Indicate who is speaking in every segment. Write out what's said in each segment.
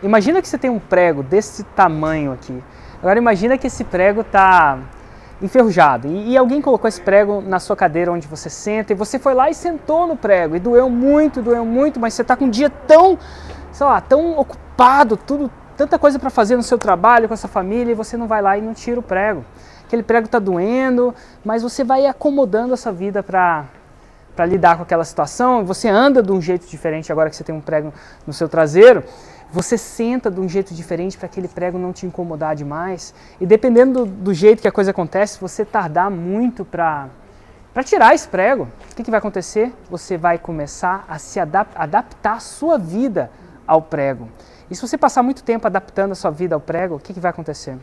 Speaker 1: Imagina que você tem um prego desse tamanho aqui. Agora imagina que esse prego está enferrujado e alguém colocou esse prego na sua cadeira onde você senta e você foi lá e sentou no prego e doeu muito, mas você está com um dia tão, sei lá, tão ocupado, tanta coisa para fazer no seu trabalho, com a sua família, e você não vai lá e não tira o prego. Aquele prego está doendo, mas você vai acomodando a sua vida para lidar com aquela situação. Você anda de um jeito diferente agora que você tem um prego no seu traseiro. Você senta de um jeito diferente para aquele prego não te incomodar demais. E dependendo do jeito que a coisa acontece, se você tardar muito para tirar esse prego, o que vai acontecer? Você vai começar a se adaptar a sua vida ao prego. E se você passar muito tempo adaptando a sua vida ao prego, o que vai acontecer?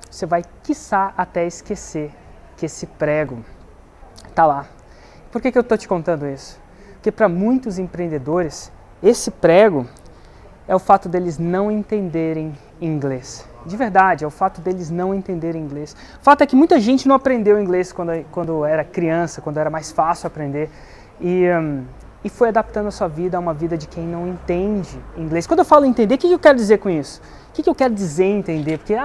Speaker 1: Você vai, quiçá, até esquecer que esse prego está lá. Por que eu estou te contando isso? Porque para muitos empreendedores, esse prego é o fato deles não entenderem inglês. De verdade, é o fato deles não entenderem inglês. O fato é que muita gente não aprendeu inglês quando era criança, quando era mais fácil aprender. E foi adaptando a sua vida a uma vida de quem não entende inglês. Quando eu falo entender, o que eu quero dizer com isso? O que eu quero dizer entender? Porque,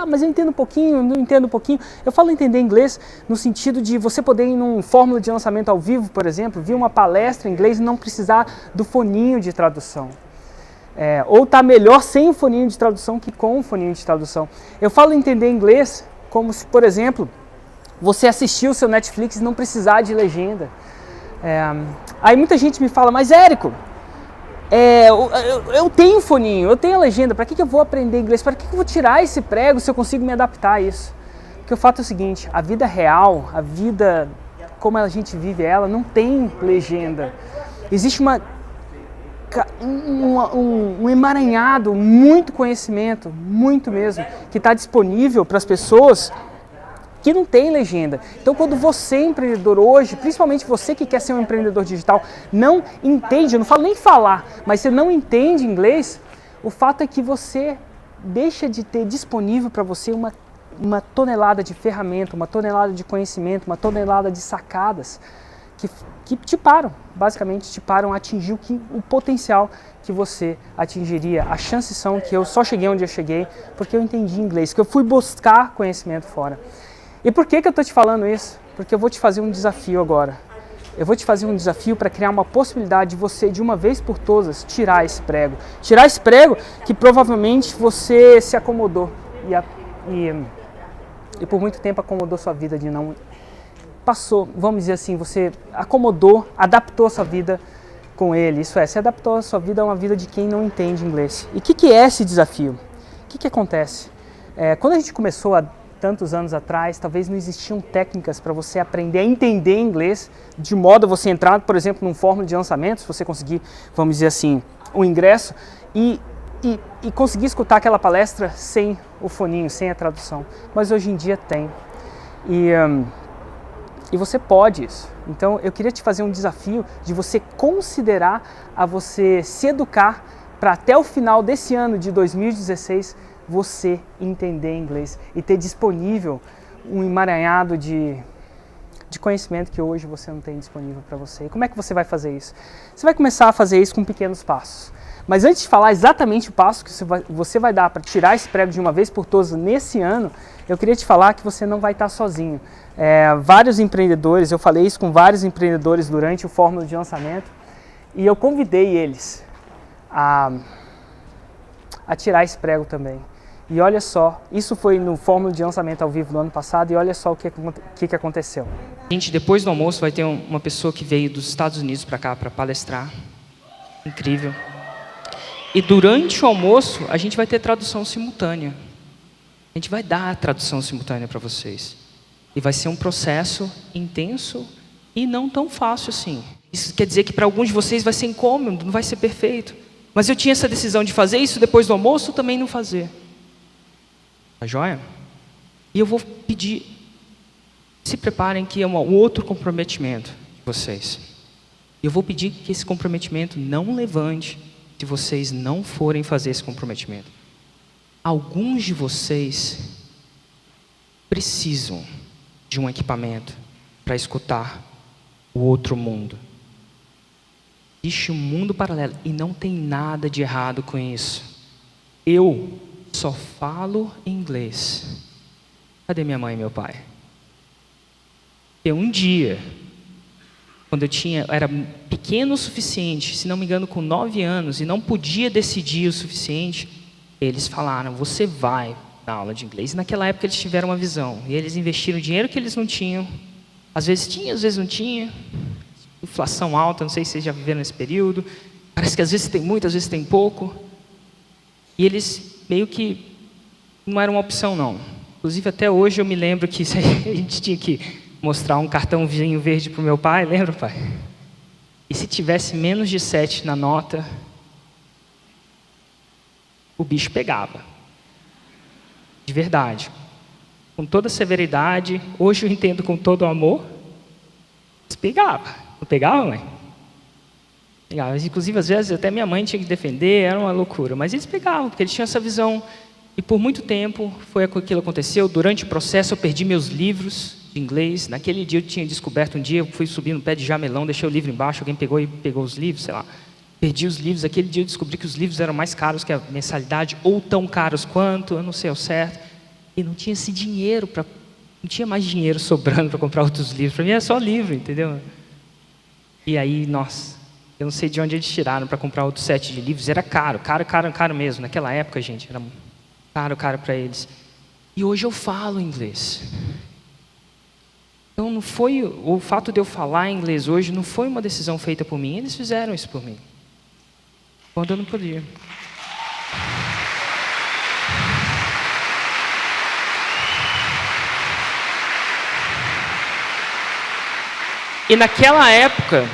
Speaker 1: mas eu entendo um pouquinho, não entendo um pouquinho. Eu falo entender inglês no sentido de você poder ir num fórmula de lançamento ao vivo, por exemplo, ver uma palestra em inglês e não precisar do foninho de tradução. Ou tá melhor sem o foninho de tradução que com o foninho de tradução. Eu falo entender inglês como se, por exemplo, você assistir o seu Netflix e não precisar de legenda. Aí muita gente me fala, mas Érico, eu tenho foninho, eu tenho a legenda, para que eu vou aprender inglês? Para que eu vou tirar esse prego se eu consigo me adaptar a isso? Porque o fato é o seguinte, a vida real, a vida como a gente vive ela, não tem legenda. Existe um emaranhado, muito conhecimento, muito mesmo, que está disponível para as pessoas que não tem legenda. Então, quando você, empreendedor hoje, principalmente você que quer ser um empreendedor digital, não entende, eu não falo nem falar, mas você não entende inglês, o fato é que você deixa de ter disponível para você uma tonelada de ferramenta, uma tonelada de conhecimento, uma tonelada de sacadas que te param, basicamente te param a atingir o potencial que você atingiria. As chances são que eu só cheguei onde eu cheguei porque eu entendi inglês, que eu fui buscar conhecimento fora. E por que eu estou te falando isso? Porque eu vou te fazer um desafio agora. Eu vou te fazer um desafio para criar uma possibilidade de você, de uma vez por todas, tirar esse prego. Tirar esse prego que provavelmente você se acomodou e por muito tempo acomodou sua vida de não... Passou, vamos dizer assim, você acomodou, adaptou a sua vida com ele. Isso é, você adaptou a sua vida a uma vida de quem não entende inglês. E o que é esse desafio? O que acontece? Quando a gente começou há tantos anos atrás, talvez não existiam técnicas para você aprender a entender inglês, de modo a você entrar, por exemplo, num fórmula de lançamento, se você conseguir, vamos dizer assim, o ingresso, e conseguir escutar aquela palestra sem o foninho, sem a tradução. Mas hoje em dia tem. E você pode isso. Então, eu queria te fazer um desafio de você considerar a você se educar para até o final desse ano de 2016 você entender inglês e ter disponível um emaranhado de conhecimento que hoje você não tem disponível para você. E como é que você vai fazer isso? Você vai começar a fazer isso com pequenos passos. Mas antes de falar exatamente o passo que você vai dar para tirar esse prego de uma vez por todas nesse ano, eu queria te falar que você não vai estar sozinho. Vários empreendedores, eu falei isso com vários empreendedores durante o Fórmula de Lançamento, e eu convidei eles a tirar esse prego também. E olha só, isso foi no Fórmula de Lançamento ao vivo do ano passado, e olha só o que aconteceu.
Speaker 2: Gente, depois do almoço vai ter uma pessoa que veio dos Estados Unidos para cá para palestrar. Incrível. E durante o almoço, a gente vai ter tradução simultânea. A gente vai dar a tradução simultânea para vocês. E vai ser um processo intenso e não tão fácil assim. Isso quer dizer que para alguns de vocês vai ser incômodo, não vai ser perfeito. Mas eu tinha essa decisão de fazer isso depois do almoço ou também não fazer. Tá joia? E eu vou pedir, se preparem que é um outro comprometimento de vocês. Eu vou pedir que esse comprometimento não levante se vocês não forem fazer esse comprometimento. Alguns de vocês precisam de um equipamento para escutar o outro mundo. Existe um mundo paralelo e não tem nada de errado com isso. eu só falo inglês. Cadê minha mãe e meu pai? E um dia, quando era pequeno o suficiente, se não me engano com 9 anos, e não podia decidir o suficiente, eles falaram, você vai na aula de inglês. E naquela época eles tiveram uma visão, e eles investiram dinheiro que eles não tinham, às vezes tinha, às vezes não tinha, inflação alta, não sei se vocês já viveram nesse período, parece que às vezes tem muito, às vezes tem pouco, e eles meio que não era uma opção não. Inclusive até hoje eu me lembro que a gente tinha que mostrar um cartãozinho verde para o meu pai, lembra, pai? E se tivesse menos de 7 na nota, o bicho pegava. De verdade. Com toda severidade, hoje eu entendo com todo o amor, mas pegava. Não pegava, mãe? Pegava. Inclusive, às vezes, até minha mãe tinha que defender, era uma loucura. Mas eles pegavam, porque eles tinham essa visão. E por muito tempo, foi aquilo que aconteceu. Durante o processo, eu perdi meus livros de inglês. Naquele dia, eu tinha descoberto, um dia, eu fui subir no pé de jamelão, deixei o livro embaixo, alguém pegou e pegou os livros, sei lá. Perdi os livros. Aquele dia, eu descobri que os livros eram mais caros que a mensalidade, ou tão caros quanto, eu não sei ao certo. E não tinha esse dinheiro, não tinha mais dinheiro sobrando para comprar outros livros. Para mim, era só livro, entendeu? E aí, nossa, eu não sei de onde eles tiraram para comprar outro set de livros. Era caro mesmo. Naquela época, gente, era caro para eles. E hoje eu falo inglês. Então, não foi o fato de eu falar inglês hoje não foi uma decisão feita por mim. Eles fizeram isso por mim. Quando eu não podia. E naquela época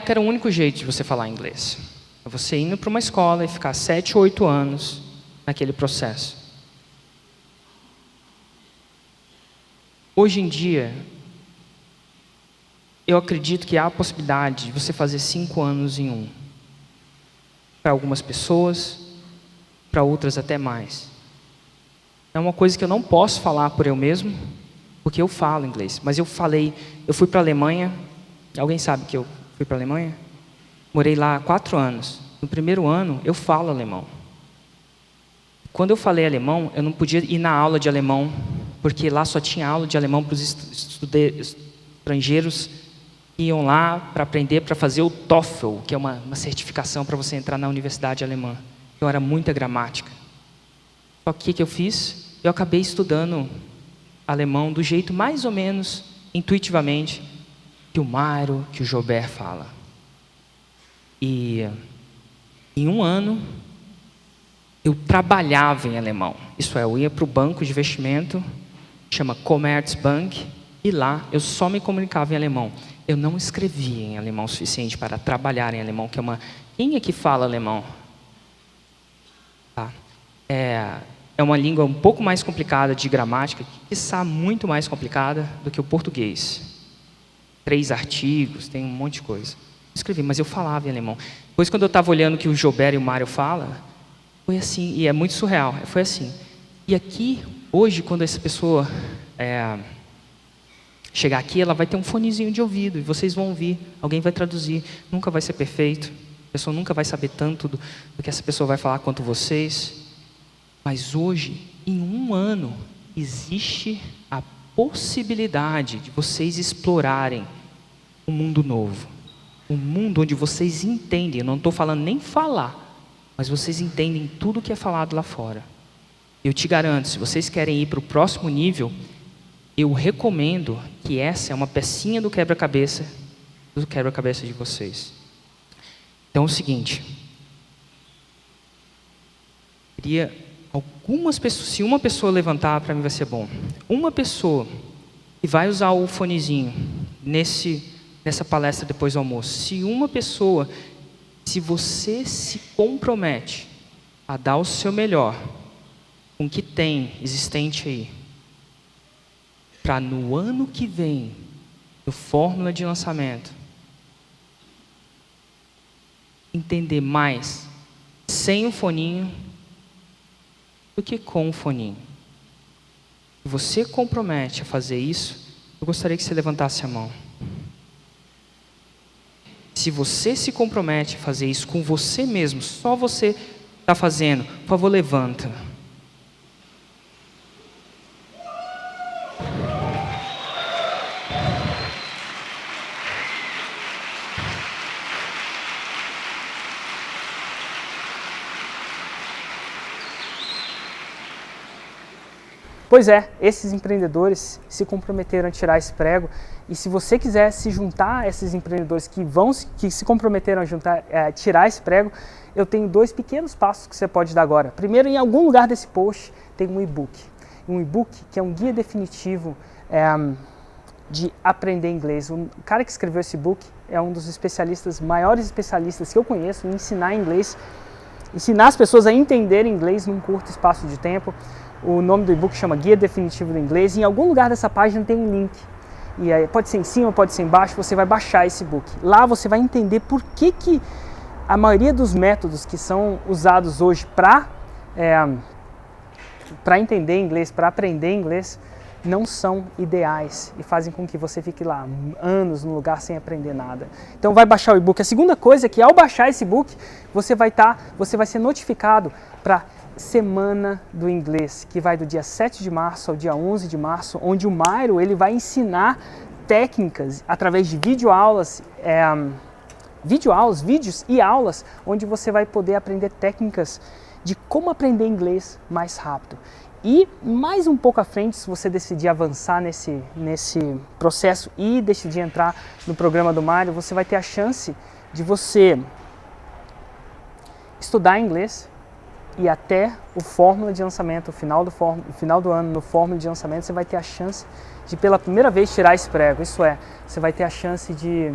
Speaker 2: era o único jeito de você falar inglês. Você indo para uma escola e ficar 7 ou 8 anos naquele processo. Hoje em dia, eu acredito que há a possibilidade de você fazer 5 anos em um. Para algumas pessoas, para outras até mais. É uma coisa que eu não posso falar por eu mesmo, porque eu falo inglês. Mas eu fui para a Alemanha. Alguém sabe que eu fui para a Alemanha? Morei lá 4 anos. No primeiro ano, eu falo alemão. Quando eu falei alemão, eu não podia ir na aula de alemão, porque lá só tinha aula de alemão para os estrangeiros que iam lá para aprender, para fazer o TOEFL, que é uma certificação para você entrar na universidade alemã. Então era muita gramática. Só que o que eu fiz? Eu acabei estudando alemão do jeito mais ou menos intuitivamente que o Mário, que o Joubert fala. E em um ano eu trabalhava em alemão. Isso é, eu ia para o banco de investimento, chama Commerzbank, e lá eu só me comunicava em alemão. Eu não escrevia em alemão o suficiente para trabalhar em alemão, que é uma... Quem é que fala alemão? Tá. É uma língua um pouco mais complicada de gramática, quiçá muito mais complicada do que o português. 3 artigos, tem um monte de coisa. Escrevi, mas eu falava em alemão. Depois, quando eu estava olhando o que o Joubert e o Mário falam, foi assim, e é muito surreal, foi assim. E aqui, hoje, quando essa pessoa chegar aqui, ela vai ter um fonezinho de ouvido, e vocês vão ouvir, alguém vai traduzir, nunca vai ser perfeito, a pessoa nunca vai saber tanto do que essa pessoa vai falar quanto vocês. Mas hoje, em um ano, existe a possibilidade de vocês explorarem um mundo novo. Um mundo onde vocês entendem, eu não estou falando nem falar, mas vocês entendem tudo que é falado lá fora. Eu te garanto, se vocês querem ir para o próximo nível, eu recomendo que essa é uma pecinha do quebra-cabeça de vocês. Então é o seguinte, queria algumas pessoas, se uma pessoa levantar, para mim vai ser bom. Uma pessoa que vai usar o fonezinho nessa palestra depois do almoço, se você se compromete a dar o seu melhor com o que tem existente aí, para no ano que vem, no Fórmula de Lançamento, entender mais sem o foninho do que com o foninho. Se você compromete a fazer isso, eu gostaria que você levantasse a mão. Se você se compromete a fazer isso com você mesmo, só você está fazendo, por favor, levanta.
Speaker 1: Pois é, esses empreendedores se comprometeram a tirar esse prego, e se você quiser se juntar a esses empreendedores que se comprometeram a tirar esse prego, eu tenho 2 pequenos passos que você pode dar agora. Primeiro, em algum lugar desse post tem um e-book. Um e-book que é um guia definitivo de aprender inglês. O cara que escreveu esse e-book é um dos maiores especialistas que eu conheço em ensinar inglês, ensinar as pessoas a entenderem inglês num curto espaço de tempo. O nome do e-book chama Guia Definitivo do Inglês, e em algum lugar dessa página tem um link. E aí, pode ser em cima, pode ser embaixo, você vai baixar esse e-book. Lá você vai entender por que a maioria dos métodos que são usados hoje para entender inglês, para aprender inglês, não são ideais e fazem com que você fique lá anos no lugar sem aprender nada. Então vai baixar o e-book. A segunda coisa é que ao baixar esse e-book, você vai ser notificado para Semana do Inglês, que vai do dia 7 de março ao dia 11 de março, onde o Mairo ele vai ensinar técnicas através de vídeos e aulas, onde você vai poder aprender técnicas de como aprender inglês mais rápido. E mais um pouco à frente, se você decidir avançar nesse processo e decidir entrar no programa do Mairo, você vai ter a chance de você estudar inglês, e até o Fórmula de Lançamento, o final do ano, no Fórmula de Lançamento, você vai ter a chance de pela primeira vez tirar esse prego. Isso é, você vai ter a chance de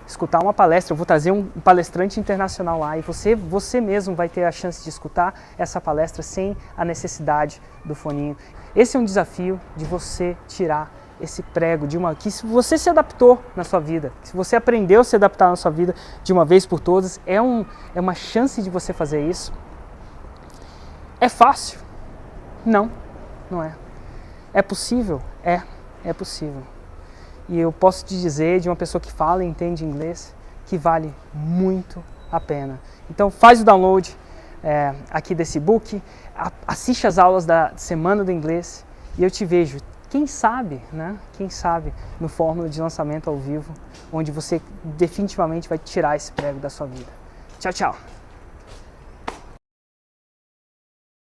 Speaker 1: escutar uma palestra. Eu vou trazer um palestrante internacional lá, e você mesmo vai ter a chance de escutar essa palestra sem a necessidade do foninho. Esse é um desafio de você tirar esse prego que se você se adaptou na sua vida, se você aprendeu a se adaptar na sua vida de uma vez por todas, é uma chance de você fazer isso. É fácil? Não, não é. É possível? É possível. E eu posso te dizer, de uma pessoa que fala e entende inglês, que vale muito a pena. Então faz o download aqui desse e-book, assiste as aulas da Semana do Inglês, e eu te vejo, quem sabe, no Fórmula de Lançamento ao vivo, onde você definitivamente vai tirar esse prego da sua vida. Tchau, tchau!